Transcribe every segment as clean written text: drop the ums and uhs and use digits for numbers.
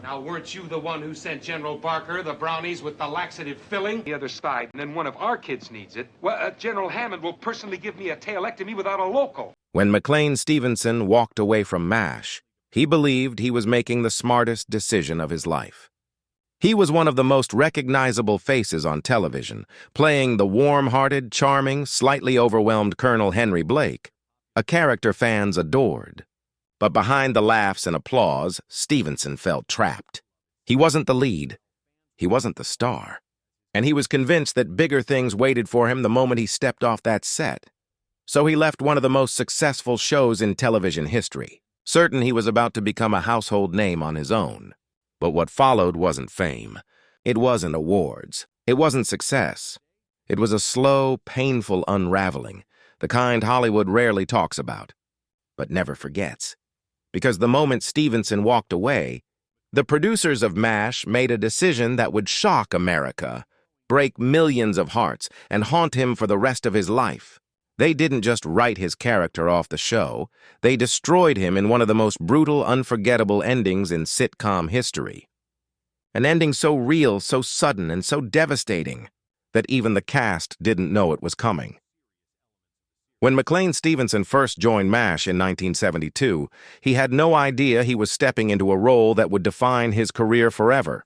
Now, weren't you the one who sent General Barker the brownies with the laxative filling? The other side, and then one of our kids needs it. Well, General Hammond will personally give me a tailect-o-me without a local. When McLean Stevenson walked away from MASH, he believed he was making the smartest decision of his life. He was one of the most recognizable faces on television, playing the warm-hearted, charming, slightly overwhelmed Colonel Henry Blake, a character fans adored. But behind the laughs and applause, Stevenson felt trapped. He wasn't the lead. He wasn't the star. And he was convinced that bigger things waited for him the moment he stepped off that set. So he left one of the most successful shows in television history, certain he was about to become a household name on his own. But what followed wasn't fame. It wasn't awards. It wasn't success. It was a slow, painful unraveling, the kind Hollywood rarely talks about, but never forgets. Because the moment Stevenson walked away, the producers of MASH made a decision that would shock America, break millions of hearts, and haunt him for the rest of his life. They didn't just write his character off the show, they destroyed him in one of the most brutal, unforgettable endings in sitcom history. An ending so real, so sudden, and so devastating that even the cast didn't know it was coming. When McLean Stevenson first joined MASH in 1972, he had no idea he was stepping into a role that would define his career forever.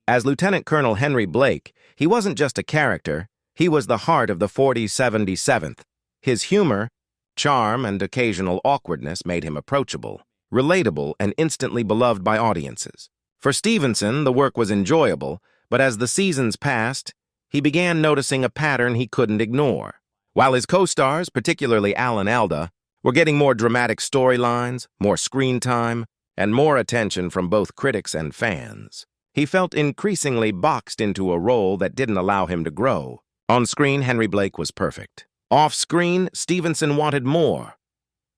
As Lieutenant Colonel Henry Blake, he wasn't just a character, he was the heart of the 4077th. His humor, charm, and occasional awkwardness made him approachable, relatable, and instantly beloved by audiences. For Stevenson, the work was enjoyable, but as the seasons passed, he began noticing a pattern he couldn't ignore. While his co-stars, particularly Alan Alda, were getting more dramatic storylines, more screen time, and more attention from both critics and fans, he felt increasingly boxed into a role that didn't allow him to grow. On screen, Henry Blake was perfect. Off-screen, Stevenson wanted more.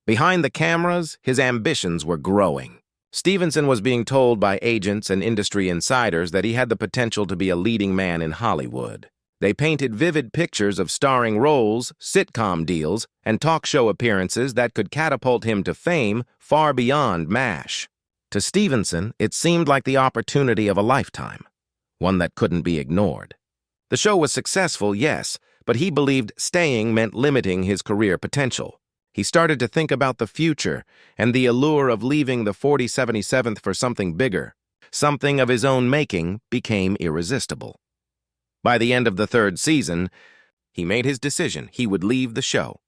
Behind the cameras, his ambitions were growing. Stevenson was being told by agents and industry insiders that he had the potential to be a leading man in Hollywood. They painted vivid pictures of starring roles, sitcom deals, and talk show appearances that could catapult him to fame far beyond MASH. To Stevenson, it seemed like the opportunity of a lifetime, one that couldn't be ignored. The show was successful, yes, but he believed staying meant limiting his career potential. He started to think about the future and the allure of leaving the 4077th for something bigger. Something of his own making became irresistible. By the end of the third season, he made his decision. He would leave the show.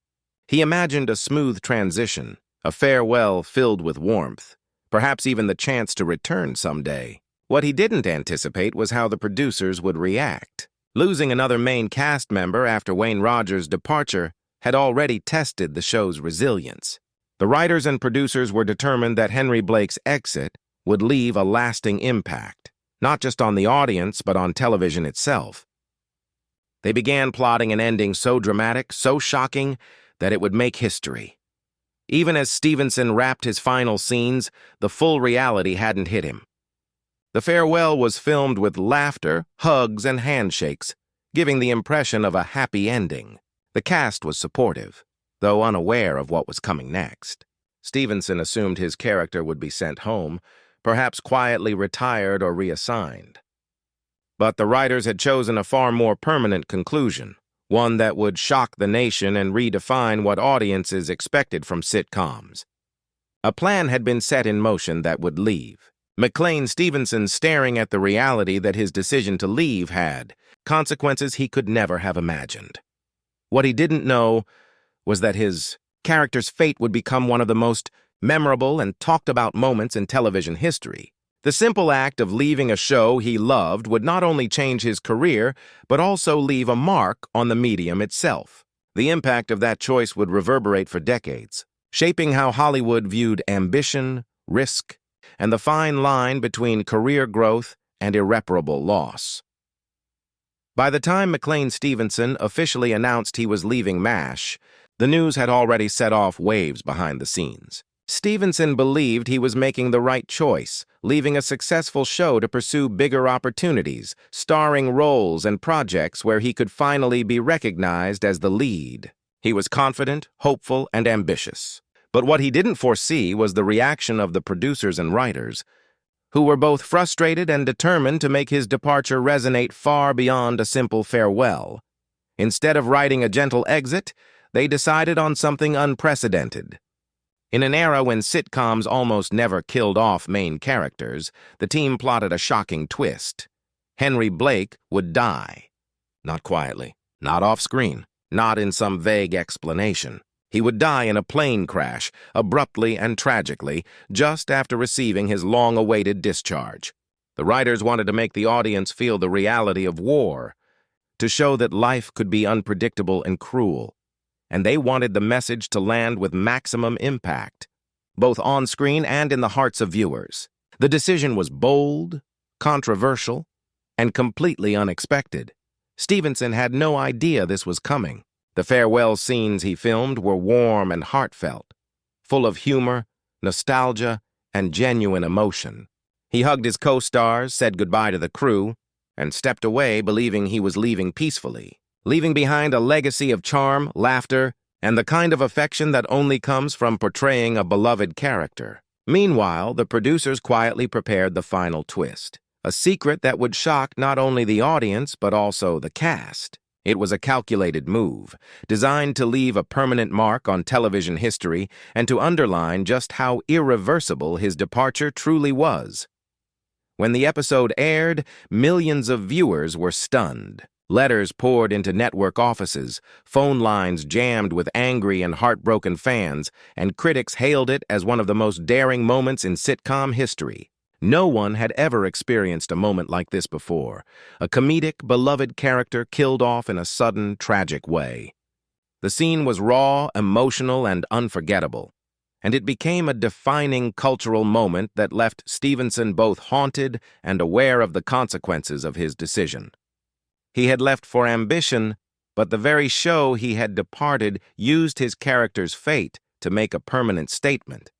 He imagined a smooth transition, a farewell filled with warmth, perhaps even the chance to return someday. What he didn't anticipate was how the producers would react. Losing another main cast member after Wayne Rogers' departure had already tested the show's resilience. The writers and producers were determined that Henry Blake's exit would leave a lasting impact, not just on the audience, but on television itself. They began plotting an ending so dramatic, so shocking, that it would make history. Even as Stevenson wrapped his final scenes, the full reality hadn't hit him. The farewell was filmed with laughter, hugs, and handshakes, giving the impression of a happy ending. The cast was supportive, though unaware of what was coming next. Stevenson assumed his character would be sent home, perhaps quietly retired or reassigned. But the writers had chosen a far more permanent conclusion, one that would shock the nation and redefine what audiences expected from sitcoms. A plan had been set in motion that would leave. McLean Stevenson staring at the reality that his decision to leave had consequences he could never have imagined. What he didn't know was that his character's fate would become one of the most memorable and talked-about moments in television history. The simple act of leaving a show he loved would not only change his career, but also leave a mark on the medium itself. The impact of that choice would reverberate for decades, shaping how Hollywood viewed ambition, risk, and the fine line between career growth and irreparable loss. By the time McLean Stevenson officially announced he was leaving MASH, the news had already set off waves behind the scenes. Stevenson believed he was making the right choice, leaving a successful show to pursue bigger opportunities, starring roles and projects where he could finally be recognized as the lead. He was confident, hopeful, and ambitious. But what he didn't foresee was the reaction of the producers and writers. who were both frustrated and determined to make his departure resonate far beyond a simple farewell. Instead of writing a gentle exit, they decided on something unprecedented. In an era when sitcoms almost never killed off main characters, the team plotted a shocking twist. Henry Blake would die. Not quietly, not off-screen, not in some vague explanation. He would die in a plane crash, abruptly and tragically, just after receiving his long-awaited discharge. The writers wanted to make the audience feel the reality of war, to show that life could be unpredictable and cruel, and they wanted the message to land with maximum impact, both on-screen and in the hearts of viewers. The decision was bold, controversial, and completely unexpected. Stevenson had no idea this was coming. The farewell scenes he filmed were warm and heartfelt, full of humor, nostalgia, and genuine emotion. He hugged his co-stars, said goodbye to the crew, and stepped away believing he was leaving peacefully, leaving behind a legacy of charm, laughter, and the kind of affection that only comes from portraying a beloved character. Meanwhile, the producers quietly prepared the final twist, a secret that would shock not only the audience but also the cast. It was a calculated move, designed to leave a permanent mark on television history and to underline just how irreversible his departure truly was. When the episode aired, millions of viewers were stunned. Letters poured into network offices, phone lines jammed with angry and heartbroken fans, and critics hailed it as one of the most daring moments in sitcom history. No one had ever experienced a moment like this before, a comedic, beloved character killed off in a sudden, tragic way. The scene was raw, emotional, and unforgettable, and it became a defining cultural moment that left Stevenson both haunted and aware of the consequences of his decision. He had left for ambition, but the very show he had departed used his character's fate to make a permanent statement.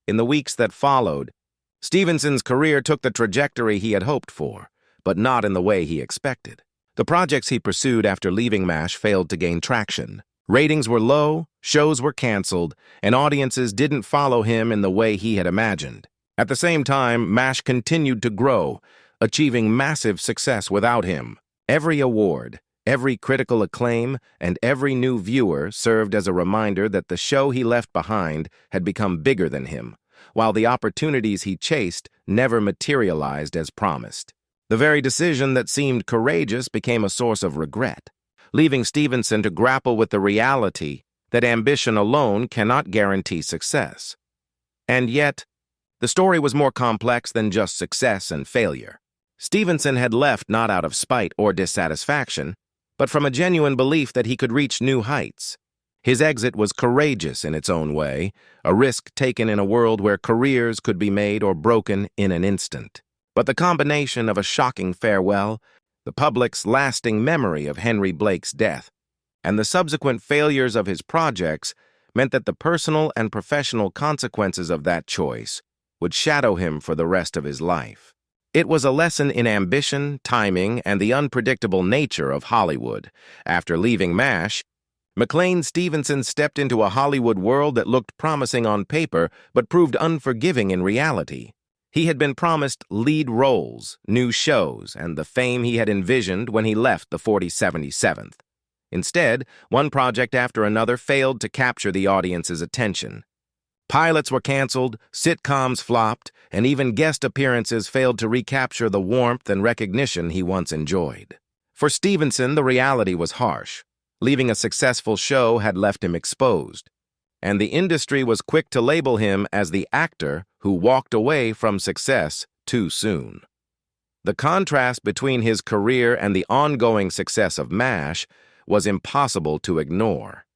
In the weeks that followed, Stevenson's career took the trajectory he had hoped for, but not in the way he expected. The projects he pursued after leaving MASH failed to gain traction. Ratings were low, shows were canceled, and audiences didn't follow him in the way he had imagined. At the same time, MASH continued to grow, achieving massive success without him. Every award, every critical acclaim, and every new viewer served as a reminder that the show he left behind had become bigger than him, while the opportunities he chased never materialized as promised. The very decision that seemed courageous became a source of regret, leaving Stevenson to grapple with the reality that ambition alone cannot guarantee success. And yet, the story was more complex than just success and failure. Stevenson had left not out of spite or dissatisfaction, but from a genuine belief that he could reach new heights. His exit was courageous in its own way, a risk taken in a world where careers could be made or broken in an instant. But the combination of a shocking farewell, the public's lasting memory of Henry Blake's death, and the subsequent failures of his projects meant that the personal and professional consequences of that choice would shadow him for the rest of his life. It was a lesson in ambition, timing, and the unpredictable nature of Hollywood. After leaving MASH, McLean Stevenson stepped into a Hollywood world that looked promising on paper but proved unforgiving in reality. He had been promised lead roles, new shows, and the fame he had envisioned when he left the 4077th. Instead, one project after another failed to capture the audience's attention. Pilots were canceled, sitcoms flopped, and even guest appearances failed to recapture the warmth and recognition he once enjoyed. For Stevenson, the reality was harsh. Leaving a successful show had left him exposed, and the industry was quick to label him as the actor who walked away from success too soon. The contrast between his career and the ongoing success of MASH was impossible to ignore.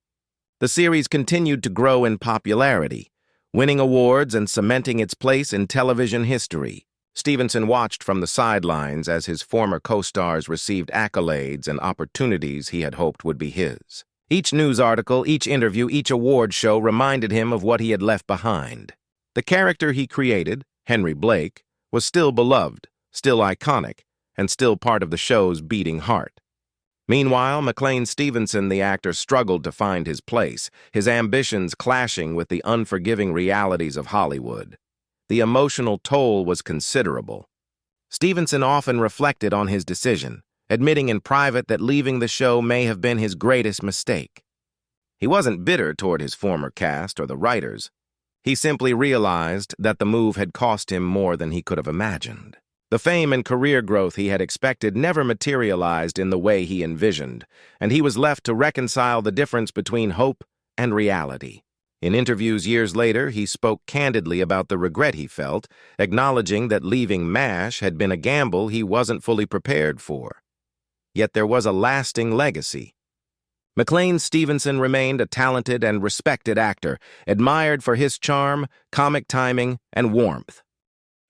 The series continued to grow in popularity, winning awards and cementing its place in television history. Stevenson watched from the sidelines as his former co-stars received accolades and opportunities he had hoped would be his. Each news article, each interview, each award show reminded him of what he had left behind. The character he created, Henry Blake, was still beloved, still iconic, and still part of the show's beating heart. Meanwhile, McLean Stevenson, the actor, struggled to find his place, his ambitions clashing with the unforgiving realities of Hollywood. The emotional toll was considerable. Stevenson often reflected on his decision, admitting in private that leaving the show may have been his greatest mistake. He wasn't bitter toward his former cast or the writers. He simply realized that the move had cost him more than he could have imagined. The fame and career growth he had expected never materialized in the way he envisioned, and he was left to reconcile the difference between hope and reality. In interviews years later, he spoke candidly about the regret he felt, acknowledging that leaving MASH had been a gamble he wasn't fully prepared for. Yet there was a lasting legacy. McLean Stevenson remained a talented and respected actor, admired for his charm, comic timing, and warmth.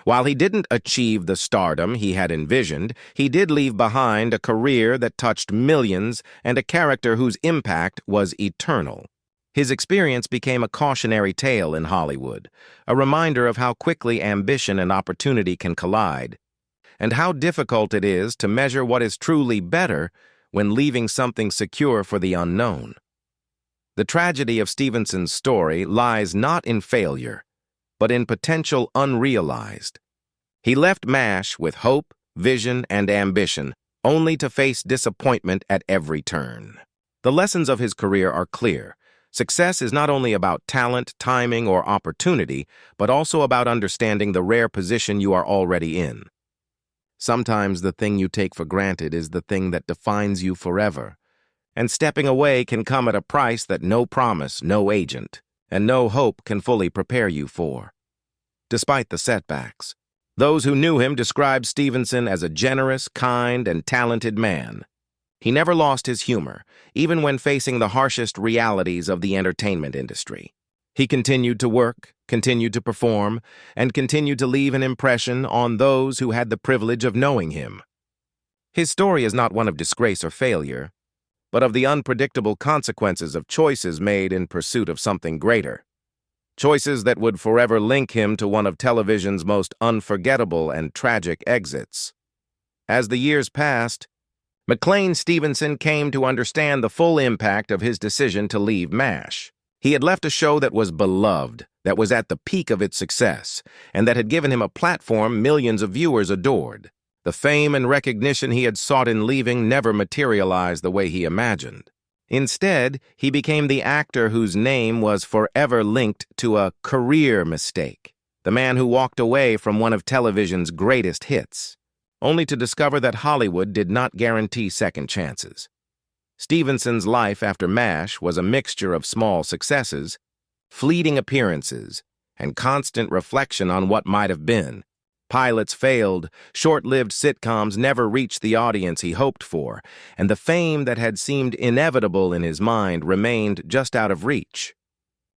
While he didn't achieve the stardom he had envisioned, he did leave behind a career that touched millions and a character whose impact was eternal. His experience became a cautionary tale in Hollywood, a reminder of how quickly ambition and opportunity can collide, and how difficult it is to measure what is truly better when leaving something secure for the unknown. The tragedy of Stevenson's story lies not in failure, but in potential unrealized. He left MASH with hope, vision, and ambition, only to face disappointment at every turn. The lessons of his career are clear. Success is not only about talent, timing, or opportunity, but also about understanding the rare position you are already in. Sometimes the thing you take for granted is the thing that defines you forever, and stepping away can come at a price that no promise, no agent, and no hope can fully prepare you for. Despite the setbacks, those who knew him described Stevenson as a generous, kind, and talented man. He never lost his humor, even when facing the harshest realities of the entertainment industry. He continued to work, continued to perform, and continued to leave an impression on those who had the privilege of knowing him. His story is not one of disgrace or failure, but of the unpredictable consequences of choices made in pursuit of something greater. Choices that would forever link him to one of television's most unforgettable and tragic exits. As the years passed, McLean Stevenson came to understand the full impact of his decision to leave MASH. He had left a show that was beloved, that was at the peak of its success, and that had given him a platform millions of viewers adored. The fame and recognition he had sought in leaving never materialized the way he imagined. Instead, he became the actor whose name was forever linked to a career mistake, the man who walked away from one of television's greatest hits, only to discover that Hollywood did not guarantee second chances. Stevenson's life after MASH was a mixture of small successes, fleeting appearances, and constant reflection on what might have been. Pilots failed, short-lived sitcoms never reached the audience he hoped for, and the fame that had seemed inevitable in his mind remained just out of reach.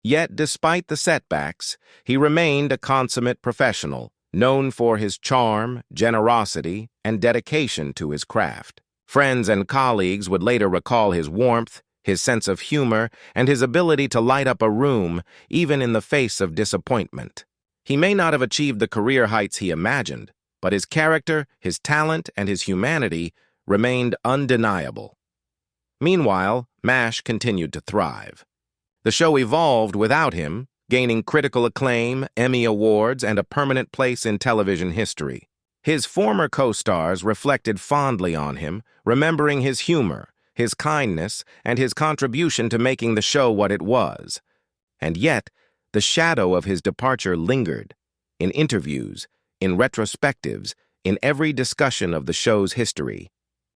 Yet, despite the setbacks, he remained a consummate professional, known for his charm, generosity, and dedication to his craft. Friends and colleagues would later recall his warmth, his sense of humor, and his ability to light up a room, even in the face of disappointment. He may not have achieved the career heights he imagined, but his character, his talent, and his humanity remained undeniable. Meanwhile, MASH continued to thrive. The show evolved without him, gaining critical acclaim, Emmy Awards, and a permanent place in television history. His former co-stars reflected fondly on him, remembering his humor, his kindness, and his contribution to making the show what it was. And yet, the shadow of his departure lingered, in interviews, in retrospectives, in every discussion of the show's history.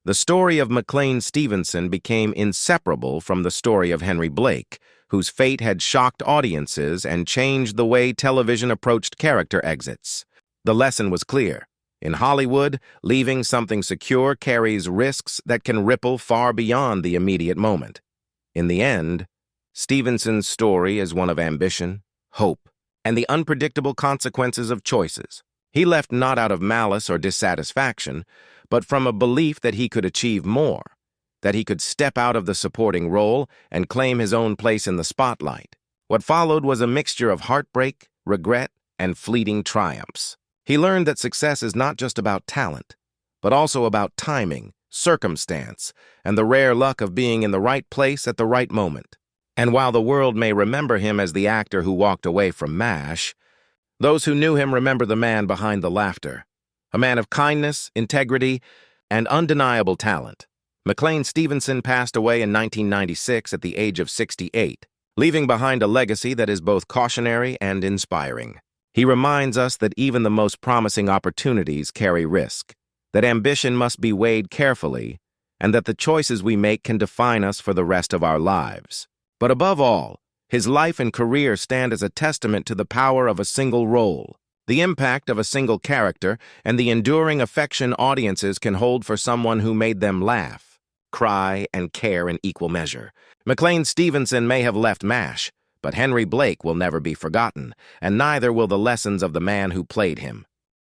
The story of McLean Stevenson became inseparable from the story of Henry Blake, whose fate had shocked audiences and changed the way television approached character exits. The lesson was clear. In Hollywood, leaving something secure carries risks that can ripple far beyond the immediate moment. In the end, Stevenson's story is one of ambition, hope, and the unpredictable consequences of choices. He left not out of malice or dissatisfaction, but from a belief that he could achieve more, that he could step out of the supporting role and claim his own place in the spotlight. What followed was a mixture of heartbreak, regret, and fleeting triumphs. He learned that success is not just about talent, but also about timing, circumstance, and the rare luck of being in the right place at the right moment. And while the world may remember him as the actor who walked away from MASH, Those who knew him remember the man behind the laughter, a man of kindness, integrity, and undeniable talent. McLean Stevenson passed away in 1996 at the age of 68, leaving behind a legacy that is both cautionary and inspiring. He reminds us that even the most promising opportunities carry risk, that ambition must be weighed carefully, and that the choices we make can define us for the rest of our lives. But above all, his life and career stand as a testament to the power of a single role, the impact of a single character, and the enduring affection audiences can hold for someone who made them laugh, cry, and care in equal measure. McLean Stevenson may have left MASH, but Henry Blake will never be forgotten, and neither will the lessons of the man who played him.